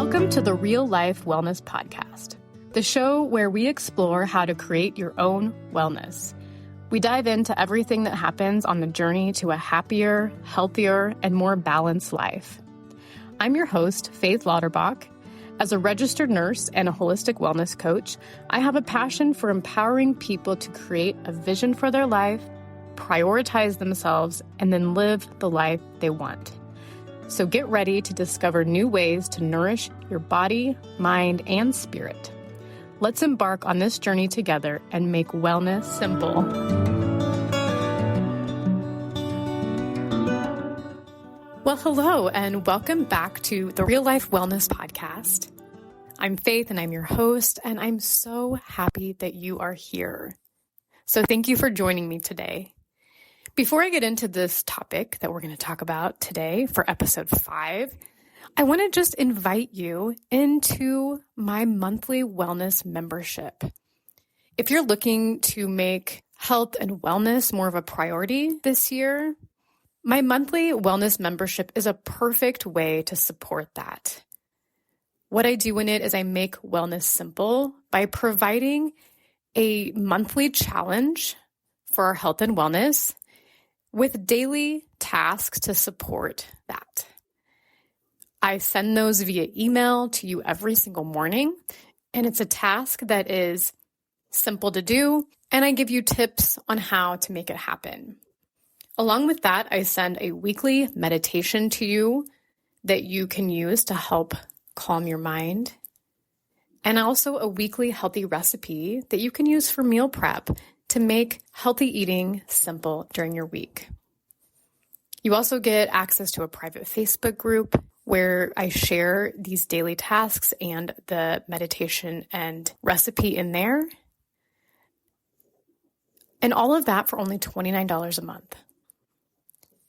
Welcome to the Real Life Wellness Podcast, the show where we explore how to create your own wellness. We dive into everything that happens on the journey to a happier, healthier, and more balanced life. I'm your host, Faith Lauterbach. As a registered nurse and a holistic wellness coach, I have a passion for empowering people to create a vision for their life, prioritize themselves, and then live the life they want. So get ready to discover new ways to nourish your body, mind, and spirit. Let's embark on this journey together and make wellness simple. Well, hello, and welcome back to the Real Life Wellness Podcast. I'm Faith, and I'm your host, and I'm so happy that you are here. So thank you for joining me today. Before I get into this topic that we're going to talk about today for episode 5, I want to just invite you into my monthly wellness membership. If you're looking to make health and wellness more of a priority this year, my monthly wellness membership is a perfect way to support that. What I do in it is I make wellness simple by providing a monthly challenge for our health and wellness with daily tasks to support that. I send those via email to you every single morning, and it's a task that is simple to do, and I give you tips on how to make it happen. Along with that, I send a weekly meditation to you that you can use to help calm your mind, and also a weekly healthy recipe that you can use for meal prep to make healthy eating simple during your week. You also get access to a private Facebook group where I share these daily tasks and the meditation and recipe in there. And all of that for only $29 a month.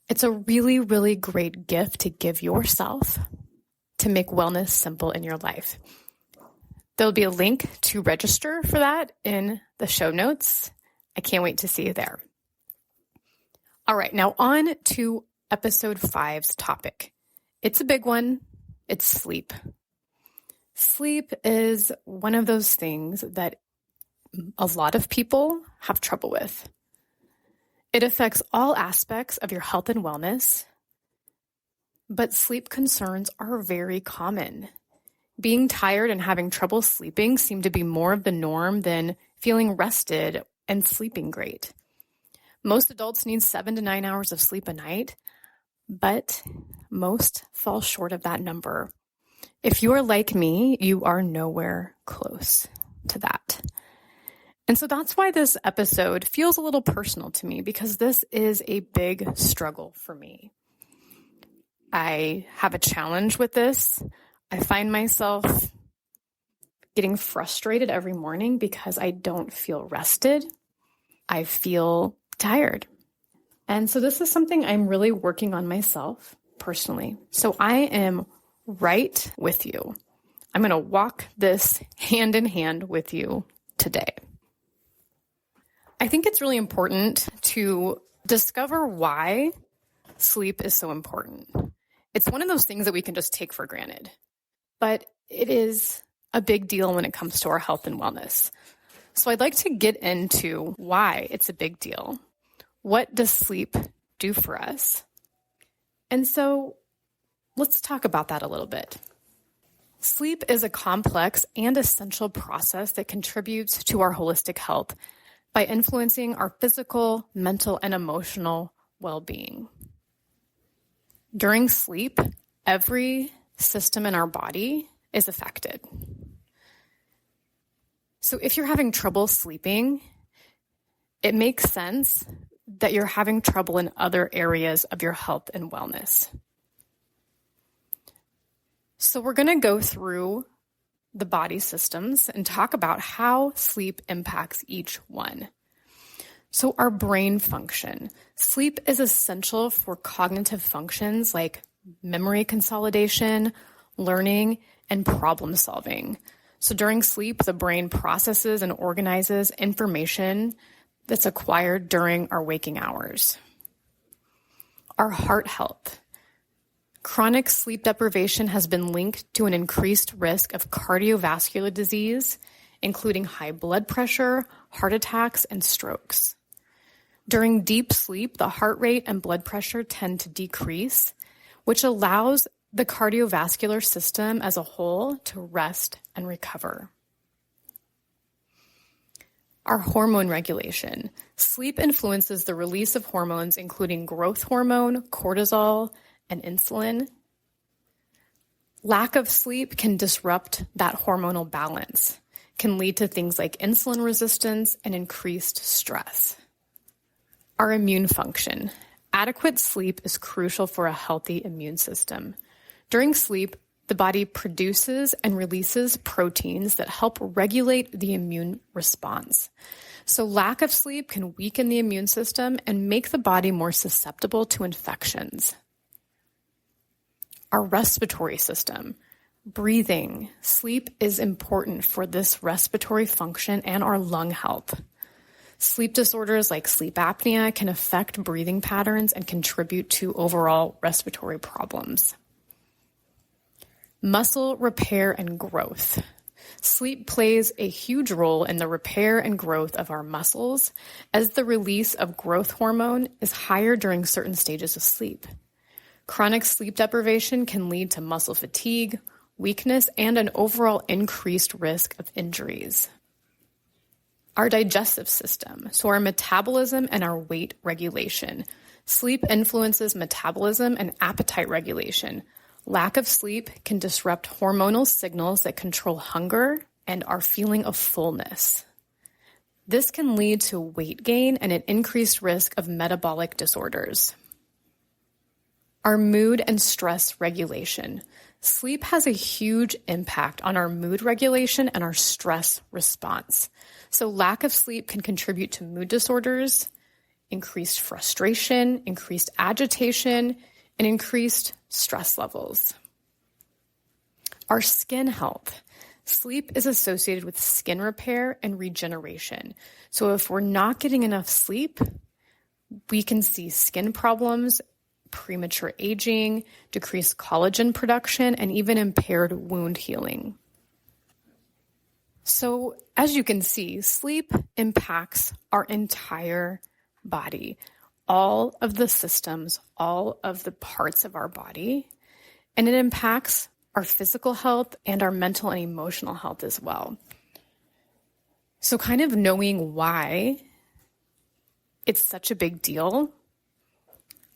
It's a really, really great gift to give yourself to make wellness simple in your life. There'll be a link to register for that in the show notes. I can't wait to see you there. All right, now on to episode 5's topic. It's a big one. It's sleep. Sleep is one of those things that a lot of people have trouble with. It affects all aspects of your health and wellness, but sleep concerns are very common. Being tired and having trouble sleeping seem to be more of the norm than feeling rested and sleeping great. Most adults need 7 to 9 hours of sleep a night, but most fall short of that number. If you are like me, you are nowhere close to that. And so that's why this episode feels a little personal to me, because this is a big struggle for me. I have a challenge with this. I find myself getting frustrated every morning because I don't feel rested. I feel tired. And so this is something I'm really working on myself personally. So I am right with you. I'm going to walk this hand in hand with you today. I think it's really important to discover why sleep is so important. It's one of those things that we can just take for granted, but it is a big deal when it comes to our health and wellness. So I'd like to get into why it's a big deal. What does sleep do for us? And so let's talk about that a little bit. Sleep is a complex and essential process that contributes to our holistic health by influencing our physical, mental, and emotional well-being. During sleep, every system in our body is affected. So if you're having trouble sleeping, it makes sense that you're having trouble in other areas of your health and wellness. So we're going to go through the body systems and talk about how sleep impacts each one. So our brain function. Sleep is essential for cognitive functions like memory consolidation, learning, and problem solving. So during sleep, the brain processes and organizes information that's acquired during our waking hours. Our heart health. Chronic sleep deprivation has been linked to an increased risk of cardiovascular disease, including high blood pressure, heart attacks, and strokes. During deep sleep, the heart rate and blood pressure tend to decrease, which allows the cardiovascular system as a whole to rest and recover. Our hormone regulation. Sleep influences the release of hormones, including growth hormone, cortisol, and insulin. Lack of sleep can disrupt that hormonal balance, can lead to things like insulin resistance and increased stress. Our immune function. Adequate sleep is crucial for a healthy immune system. During sleep, the body produces and releases proteins that help regulate the immune response. So lack of sleep can weaken the immune system and make the body more susceptible to infections. Our respiratory system. Breathing. Sleep is important for this respiratory function and our lung health. Sleep disorders like sleep apnea can affect breathing patterns and contribute to overall respiratory problems. Muscle repair and growth. Sleep plays a huge role in the repair and growth of our muscles, as the release of growth hormone is higher during certain stages of sleep. Chronic sleep deprivation can lead to muscle fatigue, weakness, and an overall increased risk of injuries. Our digestive system, so our metabolism and our weight regulation. Sleep influences metabolism and appetite regulation. Lack of sleep can disrupt hormonal signals that control hunger and our feeling of fullness. This can lead to weight gain and an increased risk of metabolic disorders. Our mood and stress regulation. Sleep has a huge impact on our mood regulation and our stress response. So lack of sleep can contribute to mood disorders, increased frustration, increased agitation, and increased stress levels. Our skin health. Sleep is associated with skin repair and regeneration. So if we're not getting enough sleep, we can see skin problems, premature aging, decreased collagen production, and even impaired wound healing. So as you can see, sleep impacts our entire body, all of the systems, all of the parts of our body, and it impacts our physical health and our mental and emotional health as well. So kind of knowing why it's such a big deal,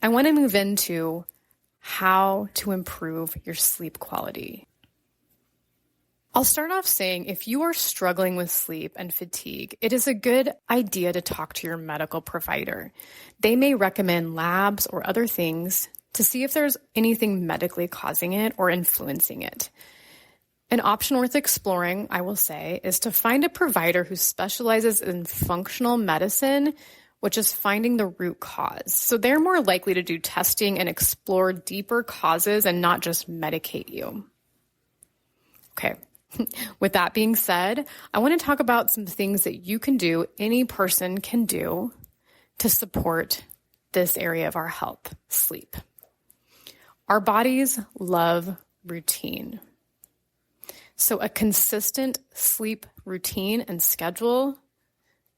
I want to move into how to improve your sleep quality. I'll start off saying if you are struggling with sleep and fatigue, it is a good idea to talk to your medical provider. They may recommend labs or other things to see if there's anything medically causing it or influencing it. An option worth exploring, I will say, is to find a provider who specializes in functional medicine, which is finding the root cause. So they're more likely to do testing and explore deeper causes and not just medicate you. Okay. With that being said, I want to talk about some things that you can do, any person can do, to support this area of our health, sleep. Our bodies love routine. So a consistent sleep routine and schedule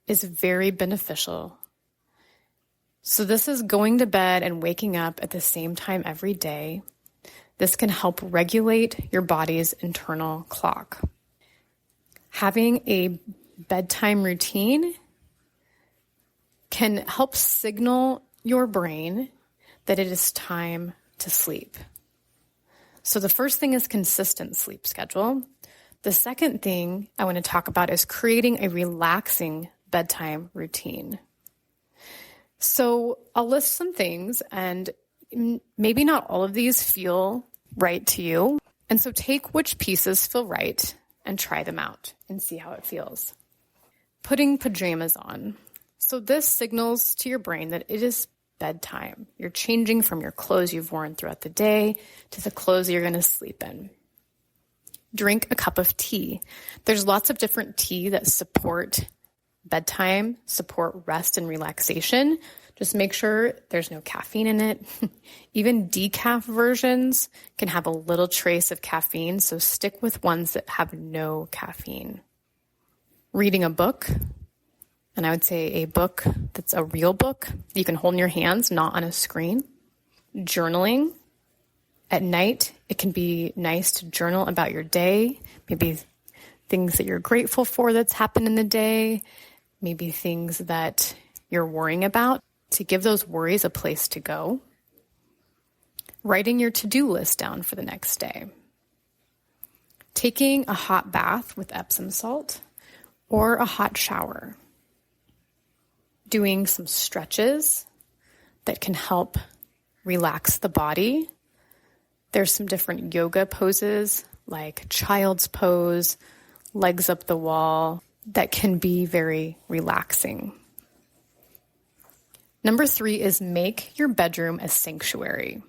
is very beneficial. So this is going to bed and waking up at the same time every day. This can help regulate your body's internal clock. Having a bedtime routine can help signal your brain that it is time to sleep. So the first thing is consistent sleep schedule. The second thing I want to talk about is creating a relaxing bedtime routine. So I'll list some things, and maybe not all of these feel right to you. And so take which pieces feel right and try them out and see how it feels. Putting pajamas on. So this signals to your brain that it is bedtime. You're changing from your clothes you've worn throughout the day to the clothes you're going to sleep in. Drink a cup of tea. There's lots of different tea that support bedtime support rest and relaxation. Just make sure there's no caffeine in it. Even decaf versions can have a little trace of caffeine, so stick with ones that have no caffeine. Reading a book, and I would say a book that's a real book that you can hold in your hands, not on a screen. Journaling. At night, it can be nice to journal about your day, maybe things that you're grateful for that's happened in the day, maybe things that you're worrying about, to give those worries a place to go. Writing your to-do list down for the next day. Taking a hot bath with Epsom salt or a hot shower. Doing some stretches that can help relax the body. There's some different yoga poses like child's pose, legs up the wall, that can be very relaxing. Number 3 is make your bedroom a sanctuary.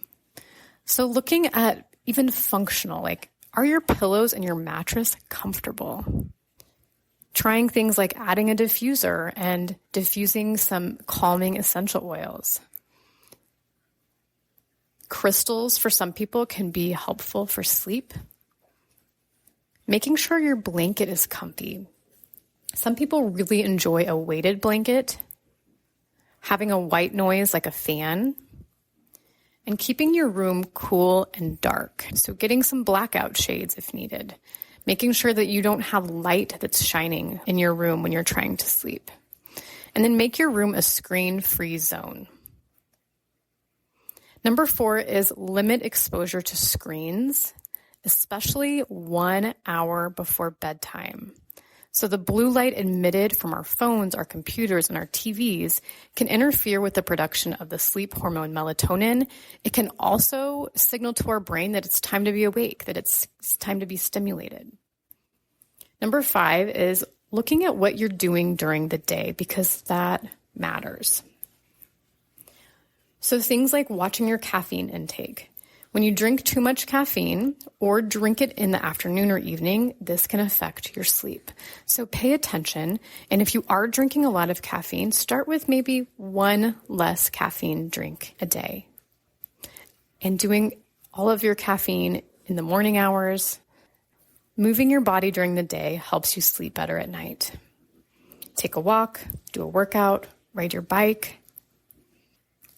So looking at even functional, like, are your pillows and your mattress comfortable? Trying things like adding a diffuser and diffusing some calming essential oils. Crystals for some people can be helpful for sleep. Making sure your blanket is comfy. Some people really enjoy a weighted blanket. Having a white noise like a fan. And keeping your room cool and dark. So getting some blackout shades if needed. Making sure that you don't have light that's shining in your room when you're trying to sleep. And then make your room a screen-free zone. Number 4 is limit exposure to screens, especially 1 hour before bedtime. So the blue light emitted from our phones, our computers, and our TVs can interfere with the production of the sleep hormone melatonin. It can also signal to our brain that it's time to be awake, that it's time to be stimulated. Number 5 is looking at what you're doing during the day, because that matters. So things like watching your caffeine intake. When you drink too much caffeine or drink it in the afternoon or evening, this can affect your sleep. So pay attention. And if you are drinking a lot of caffeine, start with maybe 1 less caffeine drink a day. And doing all of your caffeine in the morning hours, moving your body during the day helps you sleep better at night. Take a walk, do a workout, ride your bike.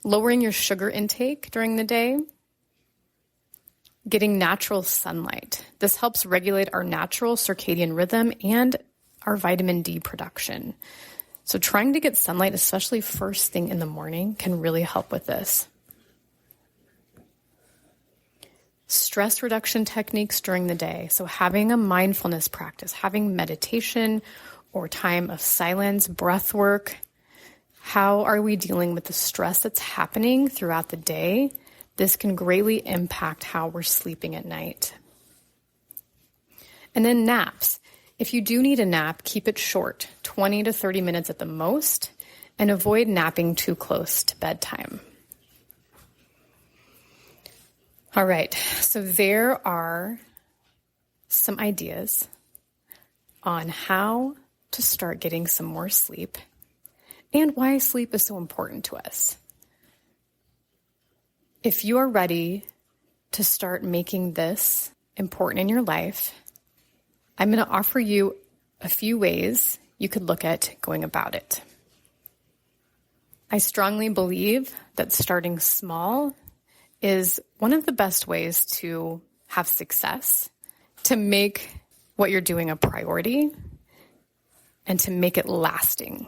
Lowering your sugar intake during the day. Getting natural sunlight. This helps regulate our natural circadian rhythm and our vitamin D production. So trying to get sunlight, especially first thing in the morning, can really help with this. Stress reduction techniques during the day. So having a mindfulness practice, having meditation or time of silence, breath work. How are we dealing with the stress that's happening throughout the day? This can greatly impact how we're sleeping at night. And then naps. If you do need a nap, keep it short, 20 to 30 minutes at the most, and avoid napping too close to bedtime. All right, so there are some ideas on how to start getting some more sleep and why sleep is so important to us. If you are ready to start making this important in your life, I'm going to offer you a few ways you could look at going about it. I strongly believe that starting small is one of the best ways to have success, to make what you're doing a priority, and to make it lasting.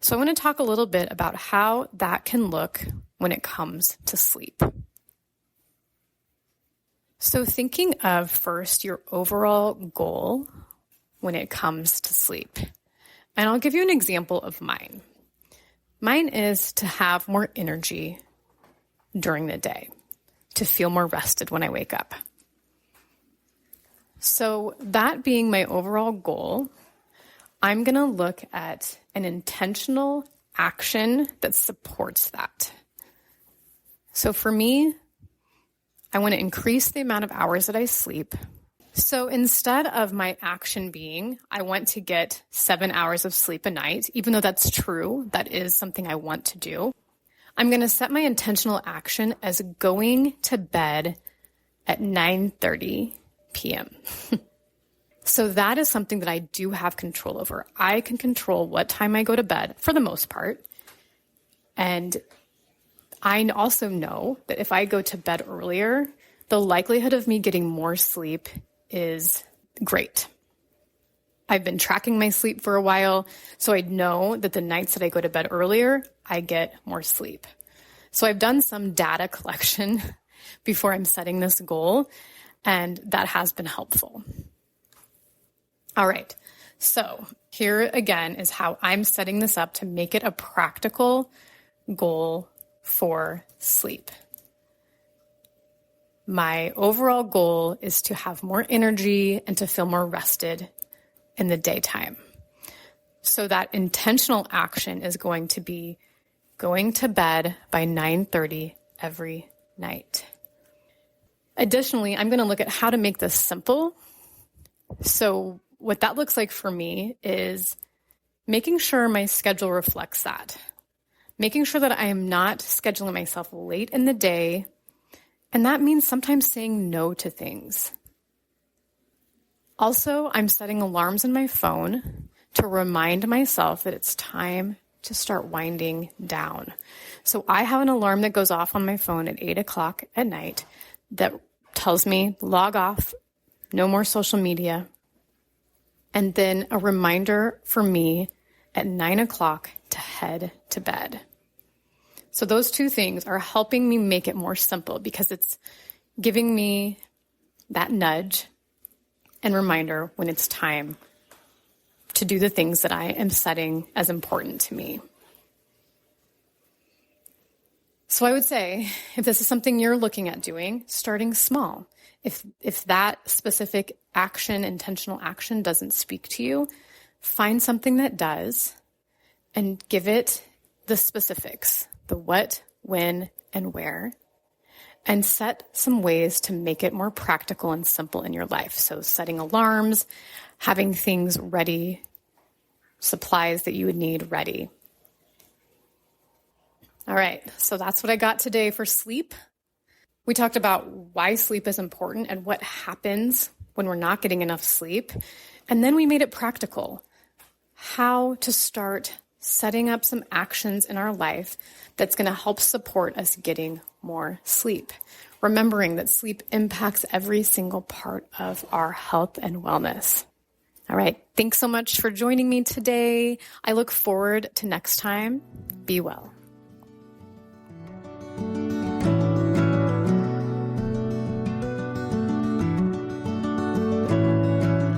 So I want to talk a little bit about how that can look when it comes to sleep. So thinking of first your overall goal when it comes to sleep. And I'll give you an example of mine. Mine is to have more energy during the day, to feel more rested when I wake up. So that being my overall goal, I'm going to look at an intentional action that supports that. So for me, I want to increase the amount of hours that I sleep So instead of my action being, I want to get 7 hours of sleep a night, even though that's true, that is something I want to do, I'm going to set my intentional action as going to bed at 9:30 p.m. So that is something that I do have control over. I can control what time I go to bed for the most part. And I also know that if I go to bed earlier, the likelihood of me getting more sleep is great. I've been tracking my sleep for a while, so I know that the nights that I go to bed earlier, I get more sleep. So I've done some data collection before I'm setting this goal, and that has been helpful. All right, so here again is how I'm setting this up to make it a practical goal for sleep. My overall goal is to have more energy and to feel more rested in the daytime. So that intentional action is going to be going to bed by 9:30 every night. Additionally, I'm going to look at how to make this simple. So what that looks like for me is making sure my schedule reflects that. Making sure that I am not scheduling myself late in the day. And that means sometimes saying no to things. Also, I'm setting alarms in my phone to remind myself that it's time to start winding down. So I have an alarm that goes off on my phone at 8 o'clock at night that tells me log off, no more social media. And then a reminder for me at 9 o'clock to head to bed. So those two things are helping me make it more simple because it's giving me that nudge and reminder when it's time to do the things that I am setting as important to me. So I would say, if this is something you're looking at doing, starting small. If that specific action, intentional action doesn't speak to you, find something that does and give it the specifics, the what, when, and where, and set some ways to make it more practical and simple in your life. So setting alarms, having things ready, supplies that you would need ready. All right, so that's what I got today for sleep. We talked about why sleep is important and what happens when we're not getting enough sleep. And then we made it practical. How to start setting up some actions in our life that's going to help support us getting more sleep. Remembering that sleep impacts every single part of our health and wellness. All right, thanks so much for joining me today. I look forward to next time. Be well.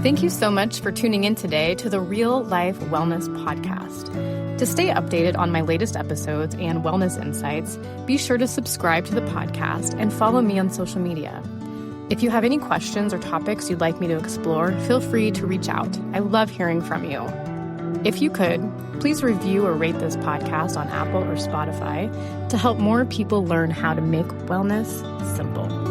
Thank you so much for tuning in today to the Real Life Wellness Podcast. To stay updated on my latest episodes and wellness insights, be sure to subscribe to the podcast and follow me on social media. If you have any questions or topics you'd like me to explore, feel free to reach out. I love hearing from you. If you could, please review or rate this podcast on Apple or Spotify to help more people learn how to make wellness simple.